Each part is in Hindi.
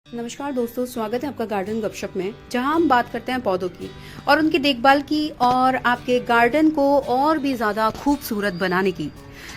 नमस्कार दोस्तों, स्वागत है आपका गार्डन गपशप में, जहां हम बात करते हैं पौधों की और उनकी देखभाल की और आपके गार्डन को और भी ज्यादा खूबसूरत बनाने की।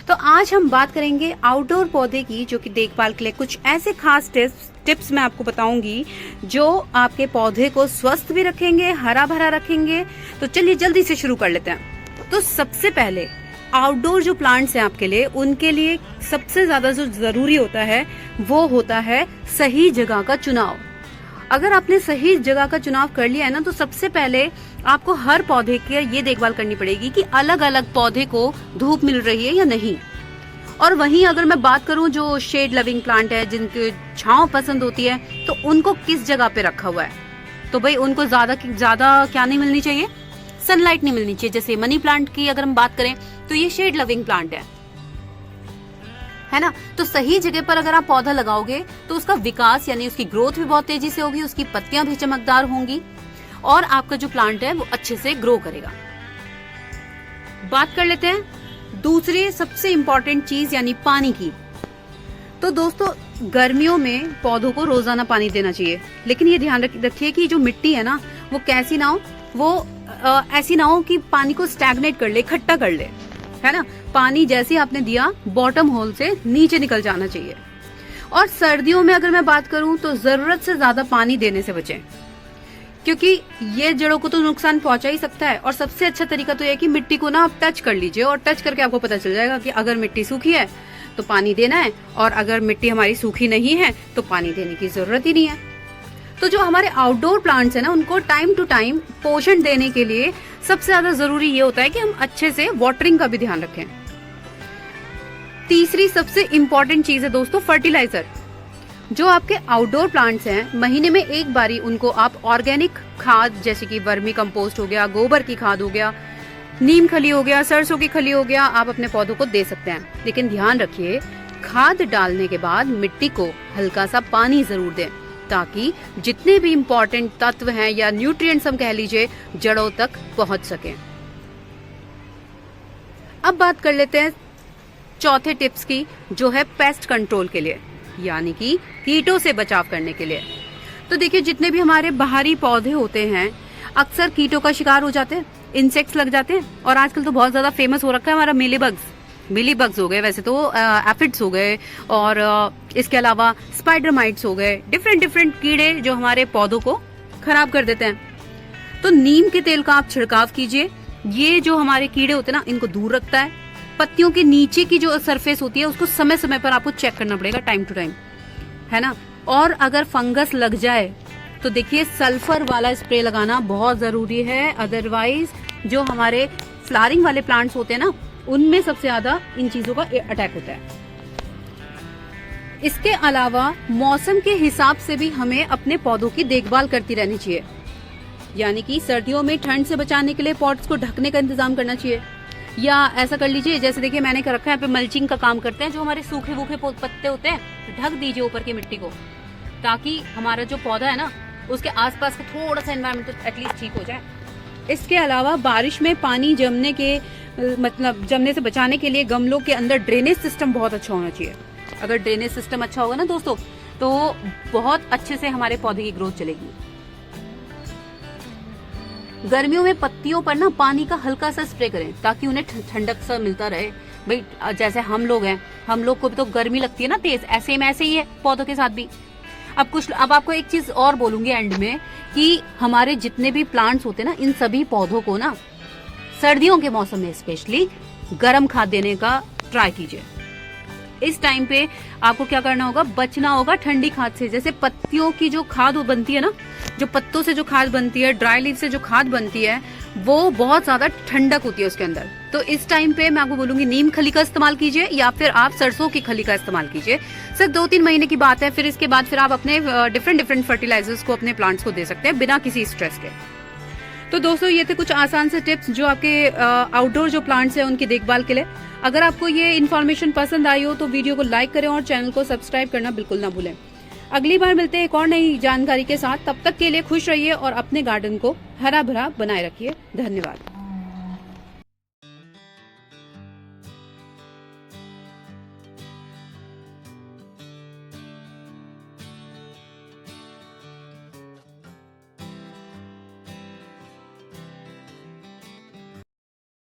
तो आज हम बात करेंगे आउटडोर पौधे की, जो कि देखभाल के लिए कुछ ऐसे खास टिप्स मैं आपको बताऊंगी जो आपके पौधे को स्वस्थ भी रखेंगे, हरा भरा रखेंगे। तो चलिए जल्दी से शुरू कर लेते हैं। तो सबसे पहले आउटडोर जो प्लांट्स हैं आपके लिए, उनके लिए सबसे ज्यादा जो जरूरी होता है वो होता है सही जगह का चुनाव। अगर आपने सही जगह का चुनाव कर लिया है ना, तो सबसे पहले आपको हर पौधे की ये देखभाल करनी पड़ेगी कि अलग अलग पौधे को धूप मिल रही है या नहीं। और वहीं अगर मैं बात करूं जो शेड लविंग प्लांट है, जिनके छांव पसंद होती है, तो उनको किस जगह पे रखा हुआ है। तो भाई उनको ज्यादा क्या नहीं मिलनी चाहिए, सनलाइट नहीं मिलनी चाहिए। जैसे मनी प्लांट की अगर हम बात करें तो ये शेड लविंग प्लांट है ना। तो सही जगह पर अगर आप पौधा लगाओगे तो उसका विकास यानी उसकी ग्रोथ भी बहुत तेजी से होगी, उसकी पत्तियां भी चमकदार होंगी और आपका जो प्लांट है वो अच्छे से ग्रो करेगा। बात कर लेते हैं दूसरी सबसे इंपॉर्टेंट चीज यानी पानी की। तो दोस्तों, गर्मियों में पौधों को रोजाना पानी देना चाहिए, लेकिन ये ध्यान रखिए कि जो मिट्टी है ना वो कैसी ना हो, वो ऐसी ना हो कि पानी को स्टैग्नेट कर ले, इकट्ठा कर ले, है ना। पानी जैसे आपने दिया बॉटम होल से नीचे निकल जाना चाहिए। और सर्दियों में अगर मैं बात करूं तो जरूरत से ज्यादा पानी देने से बचें, क्योंकि ये जड़ों को तो नुकसान पहुंचा ही सकता है। और सबसे अच्छा तरीका तो यह कि मिट्टी को ना आप टच कर लीजिए, और टच करके आपको पता चल जाएगा कि अगर मिट्टी सूखी है तो पानी देना है, और अगर मिट्टी हमारी सूखी नहीं है तो पानी देने की जरूरत ही नहीं है। तो जो हमारे आउटडोर प्लांट्स है ना, उनको टाइम टू टाइम पोषण देने के लिए सबसे ज्यादा जरूरी ये होता है कि हम अच्छे से वाटरिंग का भी ध्यान रखें। तीसरी सबसे इंपॉर्टेंट चीज है दोस्तों फर्टिलाइजर। जो आपके आउटडोर प्लांट्स हैं, महीने में एक बारी उनको आप ऑर्गेनिक खाद जैसे कि वर्मी कंपोस्ट हो गया, गोबर की खाद हो गया, नीम खली हो गया, सरसों की खली हो गया, आप अपने पौधों को दे सकते हैं। लेकिन ध्यान रखिए, खाद डालने के बाद मिट्टी को हल्का सा पानी जरूर दें, ताकि जितने भी इंपॉर्टेंट तत्व हैं या न्यूट्रिएंट्स हम कह लीजिए, जड़ों तक पहुंच सकें। अब बात कर लेते हैं चौथे टिप्स की, जो है पेस्ट कंट्रोल के लिए, यानी कि कीटों से बचाव करने के लिए। तो देखिए, जितने भी हमारे बाहरी पौधे होते हैं अक्सर कीटों का शिकार हो जाते हैं, इंसेक्ट्स लग जाते हैं। और आजकल तो बहुत ज्यादा फेमस हो रखा है हमारा मिली बग्स हो गए, वैसे तो एफिड्स हो गए, और इसके अलावा स्पाइडर माइट्स हो गए, डिफरेंट कीड़े जो हमारे पौधों को खराब कर देते हैं। तो नीम के तेल का आप छिड़काव कीजिए, ये जो हमारे कीड़े होते हैं ना, इनको दूर रखता है। पत्तियों के नीचे की जो सरफेस होती है उसको समय समय पर आपको चेक करना पड़ेगा, टाइम टू टाइम, है ना। और अगर फंगस लग जाए तो देखिए सल्फर वाला स्प्रे लगाना बहुत जरूरी है, अदरवाइज जो हमारे फ्लावरिंग वाले प्लांट्स होते हैं ना, उनमें सबसे ज्यादा इन चीजों का अटैक होता है। इसके अलावा मौसम के हिसाब से भी हमें अपने पौधों की देखभाल करती रहनी चाहिए, यानी कि सर्दियों में ठंड से बचाने के लिए पॉट्स को ढकने का इंतजाम करना चाहिए। या ऐसा कर लीजिए, जैसे देखिए मैंने कर रखा है, यहाँ पे मल्चिंग का काम करते हैं। जो हमारे सूखे भूखे पत्ते होते हैं, तो ढक दीजिए ऊपर की मिट्टी को, ताकि हमारा जो पौधा है ना उसके आसपास का थोड़ा सा एनवायरनमेंट एटलीस्ट ठीक हो जाए। इसके अलावा बारिश में पानी जमने से बचाने के लिए गमलों के अंदर ड्रेनेज सिस्टम बहुत अच्छा होना चाहिए। अगर ड्रेनेज सिस्टम अच्छा होगा ना दोस्तों, तो बहुत अच्छे से हमारे पौधे की ग्रोथ चलेगी। गर्मियों में पत्तियों पर ना पानी का हल्का सा स्प्रे करें, ताकि उन्हें ठंडक सा मिलता रहे। भाई जैसे हम लोग हैं, हम लोग को भी तो गर्मी लगती है ना तेज, ऐसे ही है पौधों के साथ भी। अब आपको एक चीज और बोलूंगी एंड में, कि हमारे जितने भी प्लांट्स होते हैं ना, इन सभी पौधों को ना सर्दियों के मौसम में स्पेशली गर्म खाद देने का ट्राई कीजिए। इस टाइम पे आपको क्या करना होगा, बचना होगा ठंडी खाद से। जैसे पत्तियों की जो खाद बनती है ना, जो पत्तों से जो खाद बनती है, ड्राई लीफ से जो खाद बनती है, वो बहुत ज्यादा ठंडक होती है उसके अंदर। तो इस टाइम पे मैं आपको बोलूंगी नीम खली का इस्तेमाल कीजिए, या फिर आप सरसों की खली का इस्तेमाल कीजिए। सिर्फ 2-3 महीने की बात है, फिर इसके बाद फिर आप अपने डिफरेंट फर्टिलाइजर्स को अपने प्लांट्स को दे सकते हैं बिना किसी स्ट्रेस के। तो दोस्तों, ये थे कुछ आसान से टिप्स जो आपके आउटडोर जो प्लांट्स हैं उनकी देखभाल के लिए। अगर आपको ये इन्फॉर्मेशन पसंद आई हो तो वीडियो को लाइक करें और चैनल को सब्सक्राइब करना बिल्कुल ना भूलें। अगली बार मिलते हैं एक और नई जानकारी के साथ। तब तक के लिए खुश रहिए और अपने गार्डन को हरा भरा बनाए रखिए। धन्यवाद।